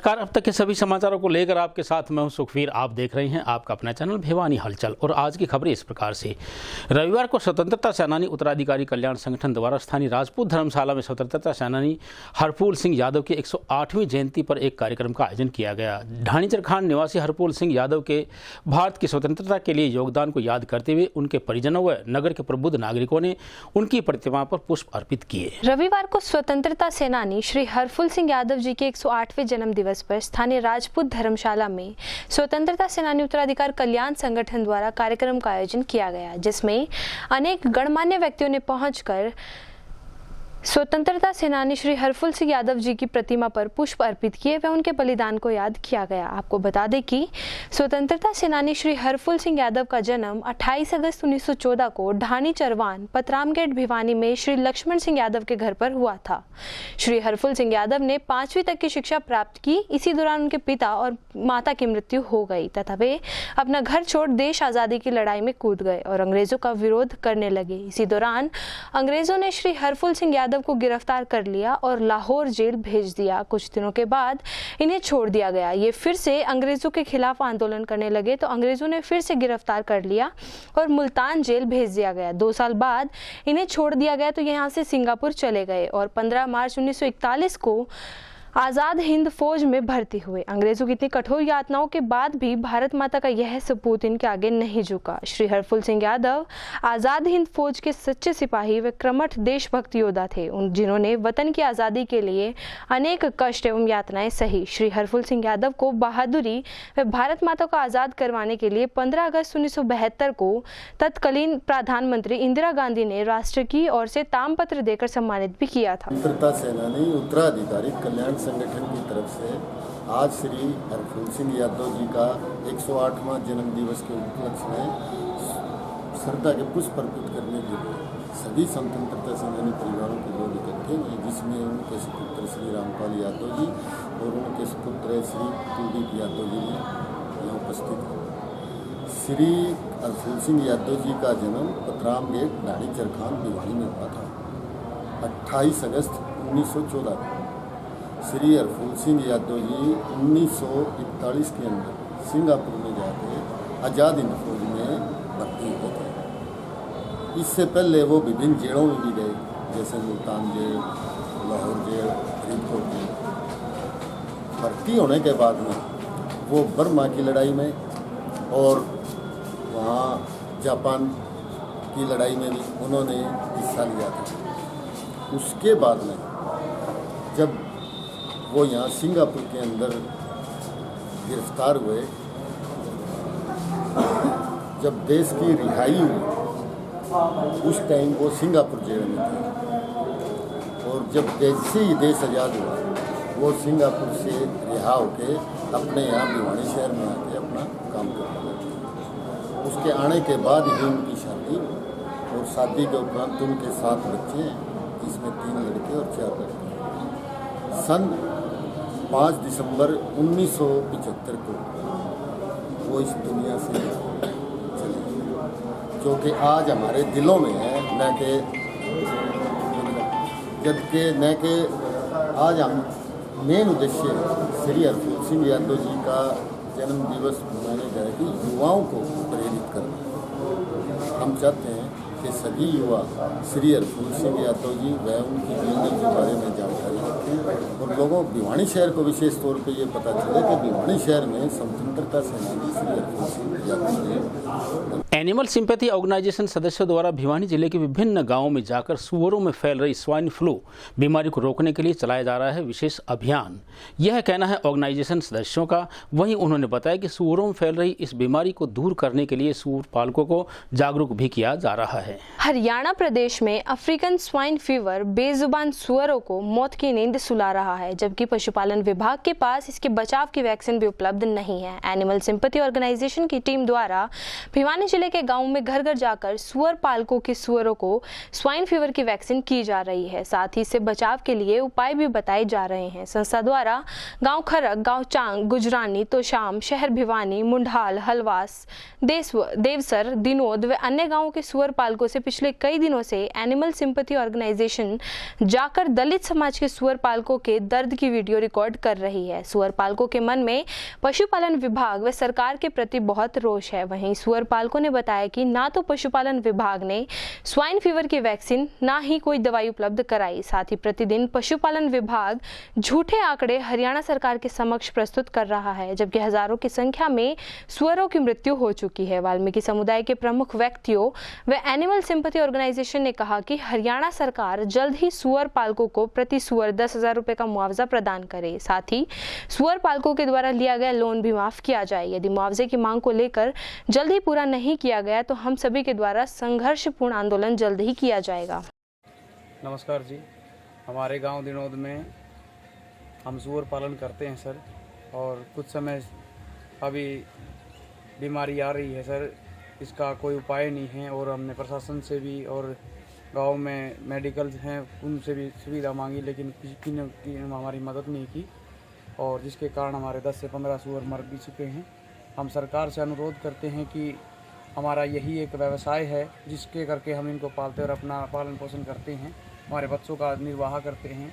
नमस्कार। अब तक के सभी समाचारों को लेकर आपके साथ मैं हूं सुखवीर। आप देख रहे हैं आपका अपना चैनल भिवानी हलचल। और आज की खबरें इस प्रकार से। रविवार को स्वतंत्रता सेनानी उत्तराधिकारी कल्याण संगठन द्वारा स्थानीय राजपूत धर्मशाला में स्वतंत्रता सेनानी हरफूल सिंह यादव की 108वीं जयंती पर एक कार्यक्रम का आयोजन किया गया। ढाणी चरखान निवासी हरफूल सिंह यादव के भारत की स्वतंत्रता के लिए योगदान को याद करते हुए उनके परिजनों व नगर के प्रबुद्ध नागरिकों ने उनकी प्रतिमा पर पुष्प अर्पित किए। रविवार को स्वतंत्रता सेनानी श्री हरफूल सिंह यादव जी के 108वें जन्म दिवस पर स्थानीय राजपूत धर्मशाला में स्वतंत्रता सेनानी उत्तराधिकार कल्याण संगठन द्वारा कार्यक्रम का आयोजन किया गया, जिसमें अनेक गणमान्य व्यक्तियों ने पहुंचकर स्वतंत्रता सेनानी श्री हरफूल सिंह यादव जी की प्रतिमा पर पुष्प अर्पित किए व उनके बलिदान को याद किया गया। आपको बता दें कि स्वतंत्रता सेनानी श्री हरफूल सिंह यादव का जन्म 28 अगस्त 1914 को ढाणी चरवान पतराम गेट भिवानी में श्री लक्ष्मण सिंह यादव के घर पर हुआ था। श्री हरफूल सिंह यादव ने 5वीं तक की शिक्षा प्राप्त की। इसी दौरान उनके पिता और माता की मृत्यु हो गई तथा वे अपना घर छोड़ देश आज़ादी की लड़ाई में कूद गए और अंग्रेजों का विरोध करने लगे। इसी दौरान अंग्रेजों ने श्री हरफूल सिंह यादव को गिरफ्तार कर लिया और लाहौर जेल भेज दिया। कुछ दिनों के बाद इन्हें छोड़ दिया गया। ये फिर से अंग्रेजों के खिलाफ आंदोलन करने लगे तो अंग्रेजों ने फिर से गिरफ्तार कर लिया और मुल्तान जेल भेज दिया गया। 2 साल बाद इन्हें छोड़ दिया गया तो यहाँ से सिंगापुर चले गए और 15 मार्च 1941 को आज़ाद हिंद फौज में भर्ती हुए। अंग्रेजों की इतनी कठोर यातनाओं के बाद भी भारत माता का यह सपूत इनके आगे नहीं झुका। श्री हरफूल सिंह यादव आज़ाद हिंद फौज के सच्चे सिपाही व क्रमठ देशभक्त योद्धा थे, जिन्होंने वतन की आज़ादी के लिए अनेक कष्ट एवं यातनाएं सही। श्री हरफूल सिंह यादव को बहादुरी व भारत माता को आज़ाद करवाने के लिए 15 अगस्त 1972 को तत्कालीन प्रधानमंत्री इंदिरा गांधी ने राष्ट्र की ओर से तामपत्र देकर सम्मानित भी किया था। स्वतंत्रता सेनानी उत्तराधिकारी कल्याण संगठन की तरफ से आज श्री हरफूल सिंह यादव जी का 108वां जन्म दिवस के उपलक्ष्य में श्रद्धा के पुष्प अर्पित करने के लिए सभी स्वतंत्रता सेनानी परिवारों के लोग इकट्ठे हुए, जिसमें उनके सुपुत्र श्री रामपाल यादव जी और उनके सुपुत्र श्री कुलदीप यादव जी यहाँ उपस्थित हैं। श्री हरफूल सिंह यादव जी का जन्म पतराम गेट ढाणी चरखान भिवानी में हुआ था 28 अगस्त 1914 को। श्री हरफूल सिंह यादव जी 1941 के अंदर सिंगापुर में जाकर आज़ाद हिंद फौज में भर्ती हुए थे। इससे पहले वो विभिन्न जेलों में भी गए, जैसे Multan jail, Lahore jail, Faridkot jail. भर्ती होने के बाद में वो बर्मा की लड़ाई में और वहाँ जापान की लड़ाई में भी उन्होंने हिस्सा लिया था। उसके बाद में जब वो यहाँ सिंगापुर के अंदर गिरफ्तार हुए, जब देश की रिहाई हुई उस टाइम वो सिंगापुर जेल में थे और जब जैसे ही देश आज़ाद हुआ वो सिंगापुर से रिहा होके अपने यहाँ भिवानी शहर में आके अपना काम करने लगे। उसके आने के बाद ही उनकी शादी और शादी के उपरांत उनके 7 बच्चे हैं, जिसमें 3 लड़के और 4 लड़के। सन 5 दिसंबर 1975 को वो इस दुनिया से चले गए, जो कि आज हमारे दिलों में है, न के आज हम मेन उद्देश्य श्री हरफूल सिंह यादव जी का जन्म दिवस मनाने का है कि युवाओं को प्रेरित करना। हम चाहते हैं कि सभी युवा श्री हरफूल सिंह यादव जी व उनकी जीवनी के बारे में जानकारी रखें और लोगों भिवानी शहर को विशेष तौर पे ये पता चले कि भिवानी शहर में स्वतंत्रता सेनानी Shri Harphool Singh Yadav ji. Animal sympathy organisation सदस्यों द्वारा भिवानी जिले के विभिन्न गांवों में जाकर सुअरों में फैल रही स्वाइन फ्लू बीमारी को रोकने के लिए चलाया जा रहा है विशेष अभियान। यह कहना है ऑर्गेनाइजेशन सदस्यों का। वहीं उन्होंने बताया कि सुअरों में फैल रही इस बीमारी को दूर करने के लिए सुअर पालकों को जागरूक भी किया जा रहा है। हरियाणा प्रदेश में अफ्रीकन स्वाइन फीवर बेजुबान सुअरों को मौत की नींद सुला रहा है, जबकि पशुपालन विभाग के पास इसके बचाव की वैक्सीन भी उपलब्ध नहीं है। एनिमल सिंपैथी ऑर्गेनाइजेशन की टीम द्वारा भिवानी जिले जिले के गाँव में घर घर जाकर सुअर पालकों के सुअरों को स्वाइन फीवर की वैक्सीन की जा रही है। साथ ही इससे बचाव के लिए उपाय भी बताए जा रहे हैं। संस्था द्वारा गाँव खरक, गाँव चांग, गुजरानी, तोशाम, शहर भिवानी, मुंडाल, हलवास, देवसर, दिनोद व अन्य गाँवों के सुअर पालकों से पिछले कई दिनों से एनिमल सिंपैथी ऑर्गेनाइजेशन जाकर दलित समाज के सुअर पालकों के दर्द की वीडियो रिकॉर्ड कर रही है। सुअर पालकों के मन में पशुपालन विभाग व सरकार के प्रति बहुत रोष है। वहीं सुअर पालकों ने बताया कि ना तो पशुपालन विभाग ने स्वाइन फीवर की वैक्सीन ना ही कोई दवाई उपलब्ध कराई। साथ ही प्रतिदिन पशुपालन विभाग झूठे आंकड़े हरियाणा सरकार के समक्ष प्रस्तुत कर रहा है, जबकि हजारों की संख्या में सुअरों की मृत्यु हो चुकी है। वाल्मीकि समुदाय के प्रमुख व्यक्तियों व एनिमल सिंपैथी ऑर्गेनाइजेशन ने कहा कि हरियाणा सरकार जल्द ही सुअर पालकों को प्रति सुअर 10,000 रुपए का मुआवजा प्रदान करे। साथ ही सुअर पालकों के द्वारा लिया गया लोन भी माफ किया जाए। यदि मुआवजे की मांग को लेकर जल्द ही पूरा नहीं किया गया तो हम सभी के द्वारा संघर्षपूर्ण आंदोलन जल्द ही किया जाएगा। नमस्कार जी, हमारे गांव दिनोद में हम सुअर पालन करते हैं सर, और कुछ समय अभी बीमारी आ रही है सर, इसका कोई उपाय नहीं है। और हमने प्रशासन से भी और गांव में मेडिकल हैं उनसे भी सुविधा मांगी, लेकिन किसी ने हमारी मदद नहीं की, और जिसके कारण हमारे 10 से 15 सुअर मर भी चुके हैं। हम सरकार से अनुरोध करते हैं कि हमारा यही एक व्यवसाय है जिसके करके हम इनको पालते और अपना पालन पोषण करते हैं, हमारे बच्चों का निर्वाह करते हैं,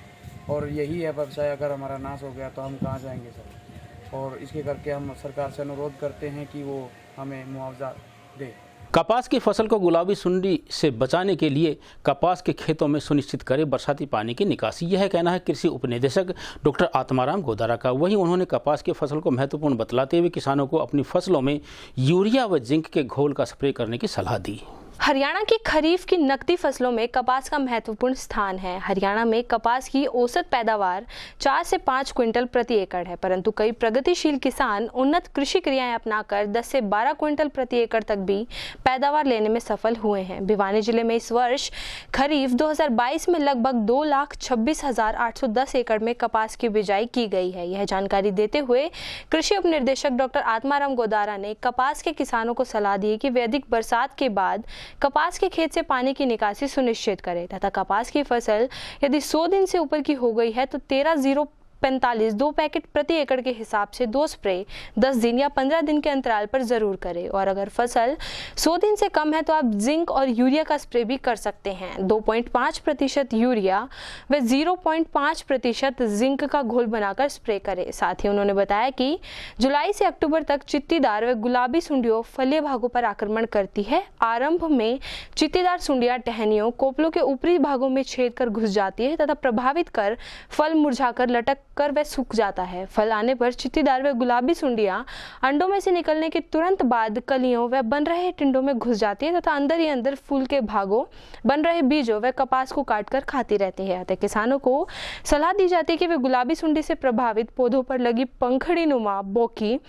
और यही है व्यवसाय। अगर हमारा नाश हो गया तो हम कहाँ जाएंगे सर, और इसके करके हम सरकार से अनुरोध करते हैं कि वो हमें मुआवजा दे। कपास की फसल को गुलाबी सुंडी से बचाने के लिए कपास के खेतों में सुनिश्चित करें बरसाती पानी की निकासी। यह कहना है कृषि उपनिदेशक डॉक्टर आत्माराम गोदारा का। वहीं उन्होंने कपास की फसल को महत्वपूर्ण बतलाते हुए किसानों को अपनी फसलों में यूरिया व जिंक के घोल का स्प्रे करने की सलाह दी। हरियाणा की खरीफ की नकदी फसलों में कपास का महत्वपूर्ण स्थान है। हरियाणा में कपास की औसत पैदावार 4 से 5 क्विंटल प्रति एकड़ है, परंतु कई प्रगतिशील किसान उन्नत कृषि क्रियाएं अपनाकर 10 से 12 क्विंटल प्रति एकड़ तक भी पैदावार लेने में सफल हुए हैं। भिवानी जिले में इस वर्ष खरीफ 2022 में लगभग 2,26,810 एकड़ में कपास की बिजाई की गई है। यह जानकारी देते हुए कृषि उप निदेशक डॉक्टर आत्माराम गोदारा ने कपास के किसानों को सलाह दी कि वे अधिक बरसात के बाद कपास के खेत से पानी की निकासी सुनिश्चित करें तथा कपास की फसल यदि 100 दिन से ऊपर की हो गई है तो 13,045 2 पैकेट प्रति एकड़ के हिसाब से 2 स्प्रे 10 दिन या 15 दिन के अंतराल पर जरूर करें। और अगर फसल 100 दिन से कम है तो आप जिंक और यूरिया का स्प्रे भी कर सकते हैं। 2.5% यूरिया व 0.5% जिंक का घोल बनाकर स्प्रे करें। साथ ही उन्होंने बताया कि जुलाई से अक्टूबर तक चित्तीदार व गुलाबी सुंडियों फलिय भागों पर आक्रमण करती है। आरंभ में चित्तीदार सुंडियां टहनियों कोपलों के ऊपरी भागों में छेद कर घुस जाती है तथा प्रभावित कर फल मुरझाकर लटक कर वह सूख जाता है। फल आने पर चित्तीदार व गुलाबी सुंडियां अंडों में से निकलने के तुरंत बाद कलियों व बन रहे टिंडों में घुस जाती है तथा अंदर ही अंदर फूल के भागों, बन रहे बीजों व कपास को काटकर खाती रहती है। अतः किसानों को सलाह दी जाती है कि वे गुलाबी सुंडी से प्रभावित पौधों पर लगी पंखड़ी नुमा बोकी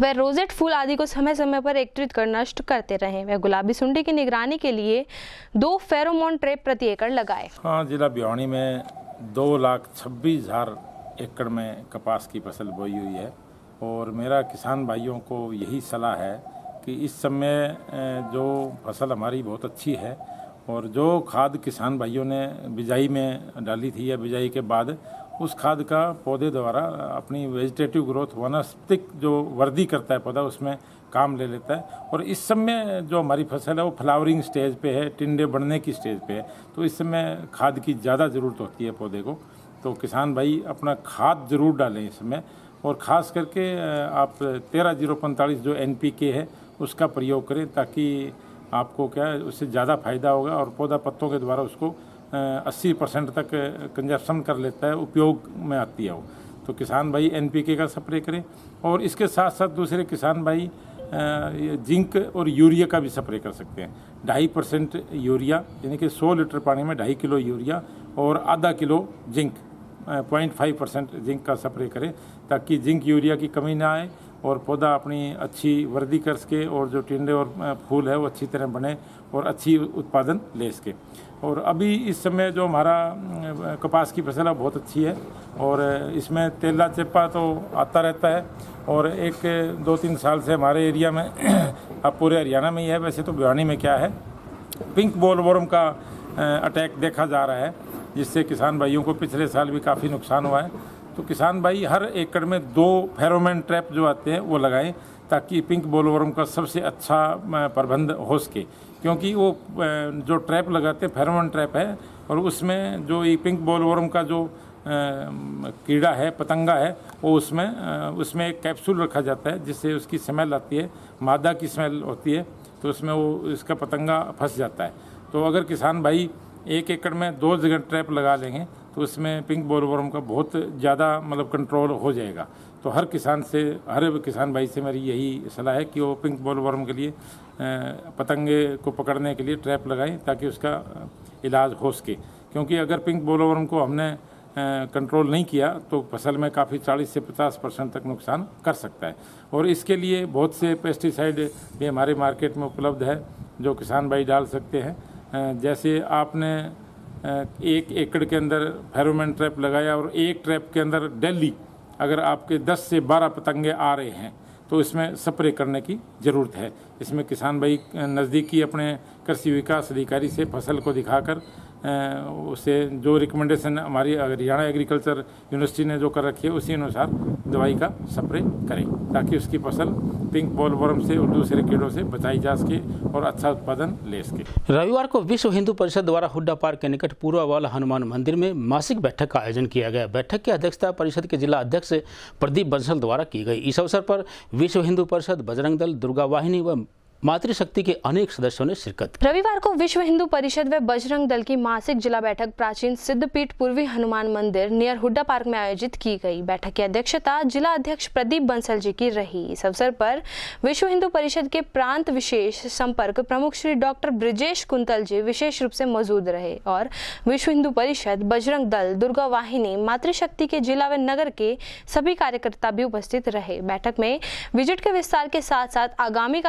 वह रोजेट फूल आदि को समय समय पर एकत्रित कर नष्ट करते रहें। वह गुलाबी सुंडी की निगरानी के लिए 2 फेरोमोन ट्रैप प्रति एकड़ लगाए। हाँ, जिला भिवानी में 2,26,000 एकड़ में कपास की फसल बोई हुई है, और मेरा किसान भाइयों को यही सलाह है कि इस समय जो फसल हमारी बहुत अच्छी है, और जो खाद किसान भाइयों ने बिजाई में डाली थी या बिजाई के बाद उस खाद का पौधे द्वारा अपनी वेजिटेटिव ग्रोथ, वनस्पतिक जो वृद्धि करता है पौधा, उसमें काम ले लेता है। और इस समय जो हमारी फसल है वो फ्लावरिंग स्टेज पे है, टिंडे बढ़ने की स्टेज पे है, तो इस समय खाद की ज़्यादा ज़रूरत होती है पौधे को। तो किसान भाई अपना खाद ज़रूर डालें इस समय, और ख़ास करके आप 13,045 जो NPK है उसका प्रयोग करें, ताकि आपको क्या है उससे ज़्यादा फ़ायदा होगा, और पौधा पत्तों के द्वारा उसको 80% तक कंजप्शन कर लेता है, उपयोग में आती है वो। तो किसान भाई NPK का स्प्रे करें, और इसके साथ साथ दूसरे किसान भाई जिंक और यूरिया का भी स्प्रे कर सकते हैं। 2.5% यूरिया, यानी कि 100 लीटर पानी में 2.5 किलो यूरिया और आधा किलो जिंक, 0.5% जिंक का स्प्रे करें, ताकि जिंक यूरिया की कमी ना आए और पौधा अपनी अच्छी वृद्धि कर सके और जो टिंडे और फूल है वो अच्छी तरह बने और अच्छी उत्पादन ले सके। और अभी इस समय जो हमारा कपास की फसल है बहुत अच्छी है और इसमें तेला चेपा तो आता रहता है और 1-2-3 साल से हमारे एरिया में अब पूरे हरियाणा में ही है, वैसे तो भिवानी में क्या है, पिंक बोलवर्म का अटैक देखा जा रहा है, जिससे किसान भाइयों को पिछले साल भी काफ़ी नुकसान हुआ है। तो किसान भाई हर एकड़ में 2 फेरोमोन ट्रैप जो आते हैं वो लगाएं ताकि पिंक बोलवर्म का सबसे अच्छा प्रबंध हो सके, क्योंकि वो जो ट्रैप लगाते हैं फेरोमोन ट्रैप है और उसमें जो ये पिंक बोलवर्म का जो कीड़ा है, पतंगा है, वो उसमें एक कैप्सूल रखा जाता है जिससे उसकी स्मेल आती है, मादा की स्मेल होती है, तो उसमें वो इसका पतंगा फंस जाता है। तो अगर किसान भाई 1 एकड़ में 2 जगह ट्रैप लगा लेंगे तो उसमें पिंक बोलवर्म का बहुत ज़्यादा मतलब कंट्रोल हो जाएगा। तो हर किसान भाई से मेरी यही सलाह है कि वो पिंक बोलवर्म के लिए पतंगे को पकड़ने के लिए ट्रैप लगाएं ताकि उसका इलाज हो सके, क्योंकि अगर पिंक बोलवर्म को हमने कंट्रोल नहीं किया तो फसल में काफ़ी 40 से 50% तक नुकसान कर सकता है। और इसके लिए बहुत से पेस्टिसाइड भी हमारे मार्केट में उपलब्ध है जो किसान भाई डाल सकते हैं। जैसे आपने 1 एकड़ के अंदर फेरोमोन ट्रैप लगाया और एक ट्रैप के अंदर डेली अगर आपके 10 से 12 पतंगे आ रहे हैं तो इसमें स्प्रे करने की ज़रूरत है। इसमें किसान भाई नज़दीकी अपने कृषि विकास अधिकारी से फसल को दिखाकर उसे जो रिकमेंडेशन हमारी हरियाणा एग्रीकल्चर यूनिवर्सिटी ने जो कर रखी है उसी अनुसार दवाई का स्प्रे करें ताकि उसकी फसल पिंक बोलवर्म से और दूसरे कीड़ों से बचाई जा सके और अच्छा उत्पादन ले सके। रविवार को विश्व हिंदू परिषद द्वारा हुड्डा पार्क के निकट पूर्वावाला हनुमान मंदिर में मासिक बैठक का आयोजन किया गया। बैठक की अध्यक्षता परिषद के जिला अध्यक्ष प्रदीप बंसल द्वारा की गई। इस अवसर पर विश्व हिंदू परिषद, बजरंग दल, दुर्गा वाहिनी व मातृशक्ति के अनेक सदस्यों ने शिरकत की। रविवार को विश्व हिंदू परिषद व बजरंग दल की मासिक जिला बैठक प्राचीन सिद्धपीठ पूर्वी हनुमान मंदिर नियर हुड्डा पार्क में आयोजित की गई। बैठक की अध्यक्षता जिला अध्यक्ष प्रदीप बंसल जी की रही। इस अवसर पर विश्व हिंदू परिषद के प्रांत विशेष संपर्क प्रमुख श्री डॉक्टर ब्रिजेश कुंतल जी विशेष रूप से मौजूद रहे और विश्व हिंदू परिषद, बजरंग दल, दुर्गा वाहिनी, मातृशक्ति के जिला व नगर के सभी कार्यकर्ता भी उपस्थित रहे। बैठक में विजिट के विस्तार के साथ साथ आगामी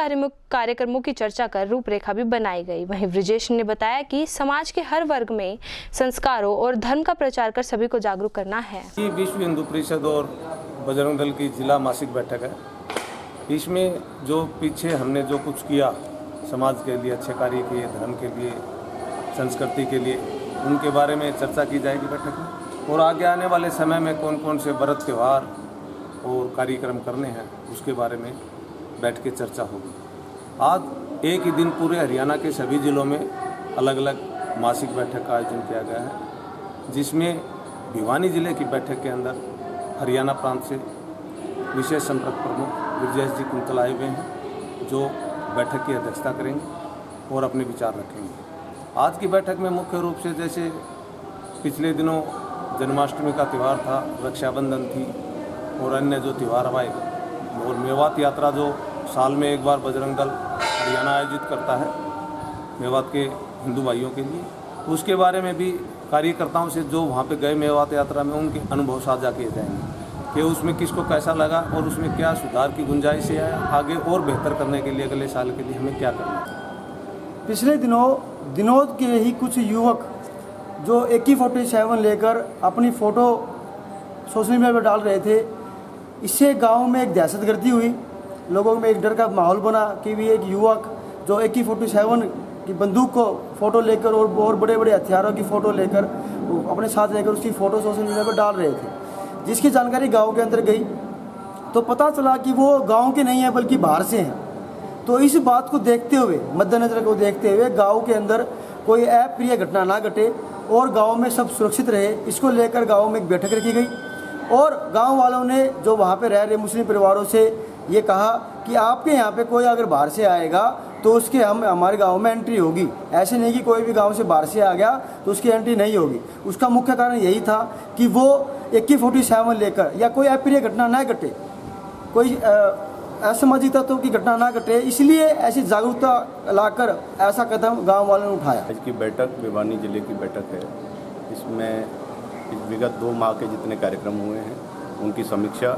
कार्यक्रमों की चर्चा कर रूपरेखा भी बनाई गई। वहीं ब्रिजेश ने बताया कि समाज के हर वर्ग में संस्कारों और धर्म का प्रचार कर सभी को जागरूक करना है। ये विश्व हिंदू परिषद और बजरंग दल की जिला मासिक बैठक है। इसमें जो पीछे हमने जो कुछ किया समाज के लिए, अच्छे कार्य किए, धर्म के लिए, संस्कृति के लिए, उनके बारे में चर्चा की जाएगी बैठक में। और आगे आने वाले समय में कौन कौन से व्रत, त्यौहार और कार्यक्रम करने हैं उसके बारे में बैठ के चर्चा होगी। आज एक ही दिन पूरे हरियाणा के सभी जिलों में अलग अलग मासिक बैठक का आयोजन किया गया है, जिसमें भिवानी जिले की बैठक के अंदर हरियाणा प्रांत से विशेष संपर्क प्रमुख ब्रिजेश जी कुंतल आए हुए हैं जो बैठक की अध्यक्षता करेंगे और अपने विचार रखेंगे। आज की बैठक में मुख्य रूप से जैसे पिछले दिनों जन्माष्टमी का त्यौहार था, रक्षाबंधन थी और अन्य जो त्यौहार आए और मेवात यात्रा जो साल में एक बार बजरंग दल हरियाणा आयोजित करता है मेवात के हिंदू भाइयों के लिए, उसके बारे में भी कार्यकर्ताओं से जो वहाँ पे गए मेवात यात्रा में उनके अनुभव साझा किए जाएंगे कि उसमें किसको कैसा लगा और उसमें क्या सुधार की गुंजाइश है, आगे और बेहतर करने के लिए अगले साल के लिए हमें क्या करना है। पिछले दिनों के ही कुछ युवक जो AK-47 लेकर अपनी फ़ोटो सोशल मीडिया पर डाल रहे थे, इससे गांव में एक दहशतगर्दी हुई, लोगों में एक डर का माहौल बना कि भी एक युवक जो AK-47 की बंदूक को फ़ोटो लेकर और बड़े बड़े हथियारों की फ़ोटो लेकर अपने साथ लेकर उसकी फ़ोटो सोशल मीडिया पर डाल रहे थे। जिसकी जानकारी गांव के अंदर गई तो पता चला कि वो गांव के नहीं है बल्कि बाहर से हैं। तो इस बात को देखते हुए, मद्देनजर को देखते हुए गाँव के अंदर कोई अप्रिय घटना ना घटे और गाँव में सब सुरक्षित रहे, इसको लेकर गाँव में एक बैठक रखी गई और गाँव वालों ने जो वहाँ पर रह रहे मुस्लिम परिवारों से ये कहा कि आपके यहाँ पे कोई अगर बाहर से आएगा तो उसके हमारे गांव में एंट्री होगी। ऐसे नहीं कि कोई भी गांव से बाहर से आ गया तो उसकी एंट्री नहीं होगी। उसका मुख्य कारण यही था कि वो AK-47 लेकर या कोई अप्रिय घटना ना घटे, कोई असामाजिक तत्वों की घटना ना घटे, इसलिए ऐसी जागरूकता लाकर ऐसा कदम गाँव वालों ने उठाया। आज की बैठक भिवानी जिले की बैठक है। इसमें विगत 2 माह के जितने कार्यक्रम हुए हैं उनकी समीक्षा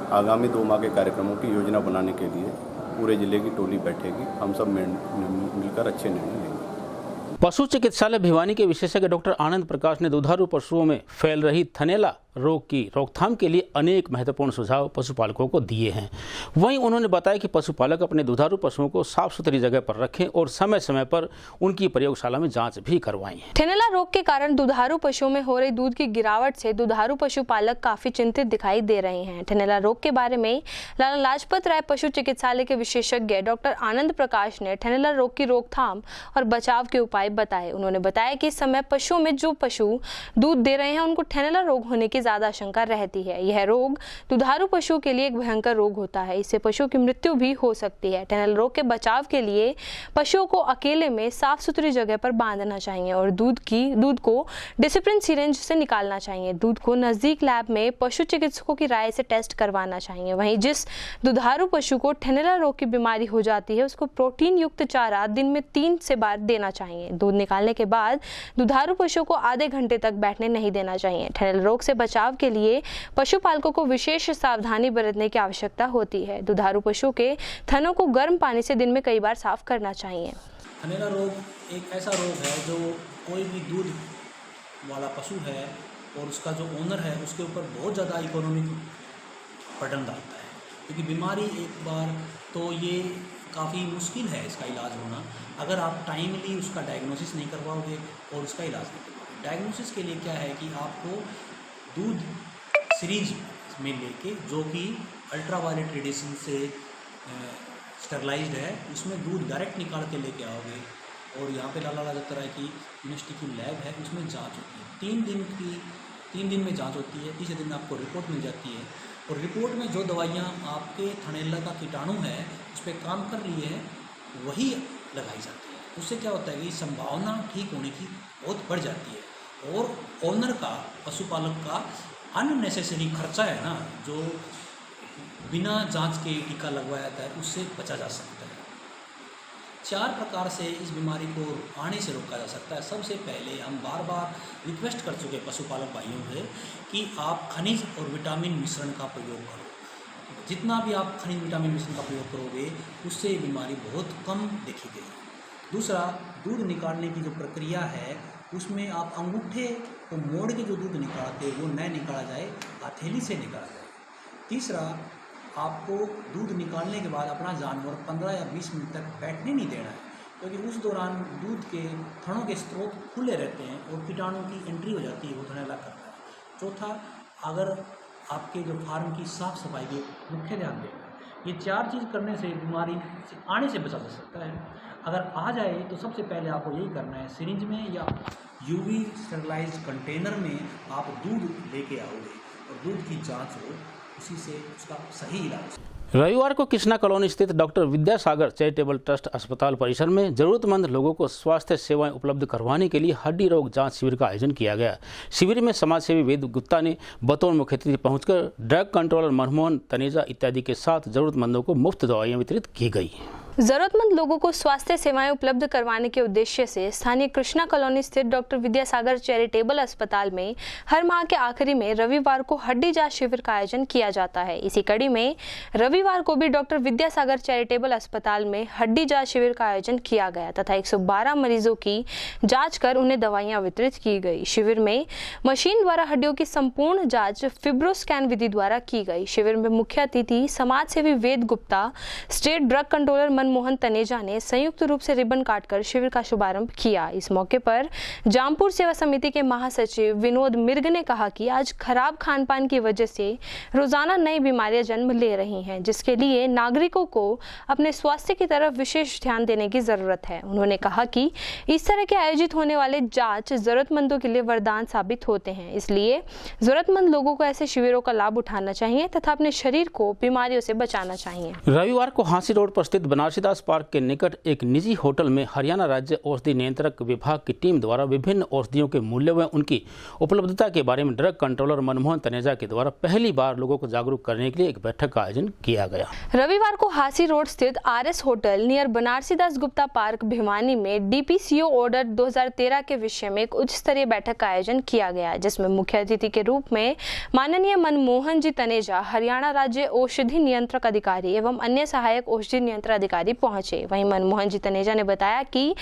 आगामी 2 माह के कार्यक्रमों की योजना बनाने के लिए पूरे जिले की टोली बैठेगी। हम सब मिलकर अच्छे निर्णय लेंगे। पशु चिकित्सालय भिवानी के विशेषज्ञ डॉक्टर आनंद प्रकाश ने दुधारू पशुओं में फैल रही थनैला रोग की रोकथाम के लिए अनेक महत्वपूर्ण सुझाव पशुपालकों को दिए हैं। वहीं उन्होंने बताया कि पशुपालक अपने दुधारू पशुओं को साफ सुथरी जगह पर रखें और समय समय पर उनकी प्रयोगशाला में जांच भी करवाएं। थनैला रोग के कारण दुधारू पशुओं में हो रही दूध की गिरावट से दुधारू पशुपालक काफी चिंतित दिखाई दे रहे हैं। थनैला रोग के बारे में लाला लाजपत राय पशु चिकित्सालय के विशेषज्ञ डॉक्टर आनंद प्रकाश ने थनैला रोग की रोकथाम और बचाव के उपाय बताए। उन्होंने बताया कि इस समय पशुओं में जो पशु दूध दे रहे हैं उनको थनैला रोग होने की ज्यादा आशंका रहती है। यह रोग दुधारू पशुओं के लिए एक भयंकर रोग होता है। इससे पशुओं की मृत्यु भी हो सकती है। थनैला रोग के बचाव के लिए पशुओं को अकेले में साफ सुथरी जगह पर बांधना चाहिए और दूध को डिसिप्लिन सिरिंज से निकालना चाहिए। दूध को नजदीक लैब में पशु चिकित्सकों की राय से टेस्ट करवाना चाहिए। वहीं जिस दुधारू पशु को थनैला रोग की बीमारी हो जाती है उसको प्रोटीन युक्त चारा दिन में 3 से बार देना चाहिए। दूध निकालने के बाद दुधारू पशुओं को आधे घंटे तक बैठने नहीं देना चाहिए। थनैला रोग से बचाव के लिए पशुपालकों को विशेष सावधानी बरतने की आवश्यकता होती है। दुधारू पशुओं के थनों को गर्म पानी से दिन में कई बार साफ करना चाहिए। थनैला रोग एक ऐसा रोग है जो कोई भी दूध वाला पशु है और उसका जो ओनर है उसके ऊपर बहुत ज़्यादा इकोनॉमिक बर्डन डालता है, क्योंकि बीमारी एक बार तो ये काफ़ी मुश्किल है इसका इलाज होना अगर आप टाइमली उसका डायग्नोसिस नहीं करवाओगे और उसका इलाज नहीं करवाओगे। डायग्नोसिस के लिए क्या है कि आपको दूध सीरीज में लेके जो कि अल्ट्रावायलेट रेडिएशन से स्टरलाइज्ड है उसमें दूध डायरेक्ट निकाल के लेके आओगे और यहाँ पे लाला लाजपत राय की यूनिवर्सिटी की लैब है उसमें जांच होती है। 3 दिन में जांच होती है। तीसरे दिन आपको रिपोर्ट मिल जाती है और रिपोर्ट में जो दवाइयाँ आपके थनैला का कीटाणु है उस पर काम कर रही है वही लगाई जाती है। उससे क्या होता है कि संभावना ठीक होने की बहुत बढ़ जाती है और ओनर का पशुपालक का अननेसेसरी खर्चा है ना जो बिना जांच के टीका लगवाया जाता है उससे बचा जा सकता है। 4 प्रकार से इस बीमारी को आने से रोका जा सकता है। सबसे पहले हम बार बार रिक्वेस्ट कर चुके पशुपालक भाइयों से कि आप खनिज और विटामिन मिश्रण का प्रयोग करो। जितना भी आप खनिज विटामिन मिश्रण का प्रयोग करोगे उससे ये बीमारी बहुत कम देखी गई। दूसरा, दूध निकालने की जो प्रक्रिया है उसमें आप अंगूठे को मोड़ के जो दूध निकालते हैं वो न निकाला जाए, हथेली से निकाला जाए। तीसरा, आपको दूध निकालने के बाद अपना जानवर 15 या 20 मिनट तक बैठने नहीं देना है, क्योंकि उस दौरान दूध के थनों के स्रोत खुले रहते हैं और कीटाणु की एंट्री हो जाती है, वो थनैला करता है। चौथा, अगर आपके जो फार्म की साफ़ सफाई की मुख्य ध्यान देना है। ये 4 चीज़ करने से बीमारी से आने से बचा जा सकता है। अगर आ जाए तो सबसे पहले आपको यही करना है, सिरिंज में या यूवी स्टरलाइज्ड कंटेनर में आप दूध लेके आओगे और दूध की जांच हो, उसी से उसका सही इलाज। रविवार को कृष्णा कॉलोनी स्थित डॉक्टर विद्यासागर चैरिटेबल ट्रस्ट अस्पताल परिसर में जरूरतमंद लोगों को स्वास्थ्य सेवाएं उपलब्ध करवाने के लिए हड्डी रोग जांच शिविर का आयोजन किया गया। शिविर में समाजसेवी वेद गुप्ता ने बतौर मुख्य अतिथि पहुंचकर ड्रग कंट्रोलर मनमोहन तनेजा इत्यादि के साथ जरूरतमंदों को मुफ्त दवाइयां वितरित की गई। जरूरतमंद लोगों को स्वास्थ्य सेवाएं उपलब्ध करवाने के उद्देश्य से स्थानीय कृष्णा कॉलोनी स्थित डॉक्टर विद्यासागर चैरिटेबल अस्पताल में हर माह के आखिरी में रविवार को हड्डी जांच शिविर का आयोजन किया जाता है। इसी कड़ी में रविवार को भी डॉक्टर विद्यासागर चैरिटेबल अस्पताल में हड्डी जांच शिविर का आयोजन किया गया तथा 112 मरीजों की जांच कर उन्हें दवाइयां वितरित की गई। शिविर में मशीन द्वारा हड्डियों की संपूर्ण जाँच फिब्रोस्कैन विधि द्वारा की गई। शिविर में मुख्य अतिथि समाजसेवी Ved Gupta, state drug controller Manmohan Taneja ने संयुक्त रूप से रिबन काटकर शिविर का शुभारंभ किया। इस मौके पर जामपुर सेवा समिति के महासचिव विनोद मिर्ग ने कहा कि आज खराब खान पान की वजह से रोजाना नई बीमारियां जन्म ले रही हैं, जिसके लिए नागरिकों को अपने स्वास्थ्य की तरफ विशेष ध्यान देने की जरूरत है। उन्होंने कहा कि इस तरह के आयोजित होने वाले जांच जरूरतमंदों के लिए वरदान साबित होते हैं, इसलिए जरूरतमंद लोगों को ऐसे शिविरों का लाभ उठाना चाहिए तथा अपने शरीर को बीमारियों से बचाना चाहिए। रविवार को हांसी रोड पर स्थित बनारसी बनारसीदास पार्क के निकट एक निजी होटल में हरियाणा राज्य औषधि नियंत्रक विभाग की टीम द्वारा विभिन्न औषधियों के मूल्य व उनकी उपलब्धता के बारे में ड्रग कंट्रोलर मनमोहन तनेजा के द्वारा पहली बार लोगों को जागरूक करने के लिए एक बैठक का आयोजन किया गया। रविवार को हासी रोड स्थित RS hotel near Banarsidas Gupta park Bhiwani में DPCO ऑर्डर 2013 के विषय में एक उच्च स्तरीय बैठक का आयोजन किया गया, जिसमें मुख्य अतिथि के रूप में माननीय मनमोहन जी तनेजा, हरियाणा राज्य औषधि नियंत्रक अधिकारी एवं अन्य सहायक औषधि नियंत्रण अधिकारी पहुंचे। वहीं मनमोहन जी तनेजा ने बताया कि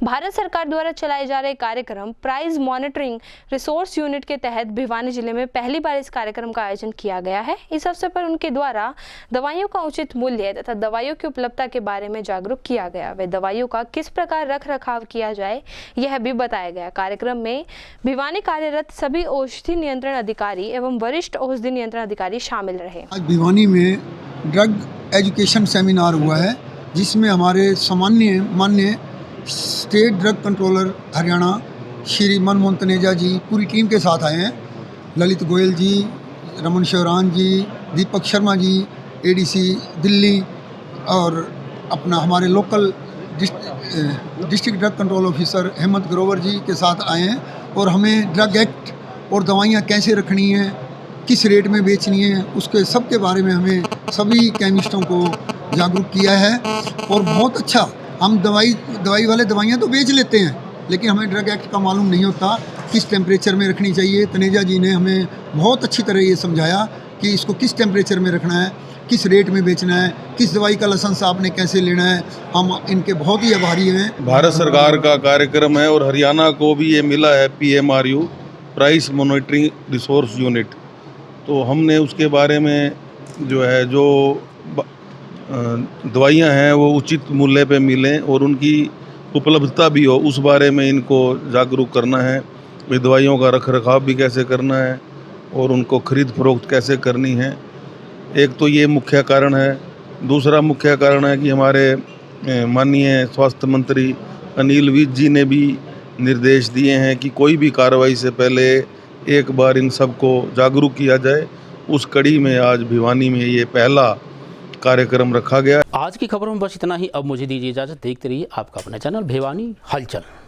भारत सरकार द्वारा चलाए जा रहे कार्यक्रम प्राइस मॉनिटरिंग रिसोर्स यूनिट के तहत भिवानी जिले में पहली बार इस कार्यक्रम का आयोजन किया गया है। इस अवसर पर उनके द्वारा दवाइयों का उचित मूल्य तथा दवाइयों की उपलब्धता के बारे में जागरूक किया गया। वे दवाइयों का किस प्रकार रख रखाव किया जाए यह भी बताया गया। कार्यक्रम में भिवानी कार्यरत सभी औषधि नियंत्रण अधिकारी एवं वरिष्ठ औषधि नियंत्रण अधिकारी शामिल रहे। आज भिवानी में ड्रग एजुकेशन सेमिनार हुआ है, जिसमें हमारे माननीय state drug controller Haryana Shri Manmohan Taneja ji पूरी टीम के साथ आए हैं। ललित गोयल जी, रमन शिवरान जी, दीपक शर्मा जी ADC दिल्ली और अपना हमारे local district drug control officer Hemant Grover ji के साथ आए हैं और हमें ड्रग एक्ट और दवाइयाँ कैसे रखनी है, किस रेट में बेचनी है, उसके सब के बारे में हमें सभी केमिस्टों को जागरूक किया है। और बहुत अच्छा, हम दवाई वाले दवाइयाँ तो बेच लेते हैं, लेकिन हमें ड्रग एक्ट का मालूम नहीं होता किस टेम्परेचर में रखनी चाहिए। तनेजा जी ने हमें बहुत अच्छी तरह ये समझाया कि इसको किस टेम्परेचर में रखना है, किस रेट में बेचना है, किस दवाई का लाइसेंस आपने कैसे लेना है। हम इनके बहुत ही आभारी हैं। भारत सरकार का कार्यक्रम है और हरियाणा को भी ये मिला है PMRU price monitoring resource unit. तो हमने उसके बारे में जो दवाइयाँ हैं वो उचित मूल्य पे मिलें और उनकी उपलब्धता भी हो, उस बारे में इनको जागरूक करना है। ये दवाइयों का रख रखाव भी कैसे करना है और उनको खरीद फरोख्त कैसे करनी है। एक तो ये मुख्य कारण है। दूसरा मुख्य कारण है कि हमारे माननीय स्वास्थ्य मंत्री अनिल विज जी ने भी निर्देश दिए हैं कि कोई भी कार्रवाई से पहले एक बार इन सबको जागरूक किया जाए। उस कड़ी में आज भिवानी में ये पहला कार्यक्रम रखा गया। आज की खबरों में बस इतना ही। अब मुझे दीजिए इजाज़त। देखते रहिए आपका अपना चैनल भिवानी हलचल।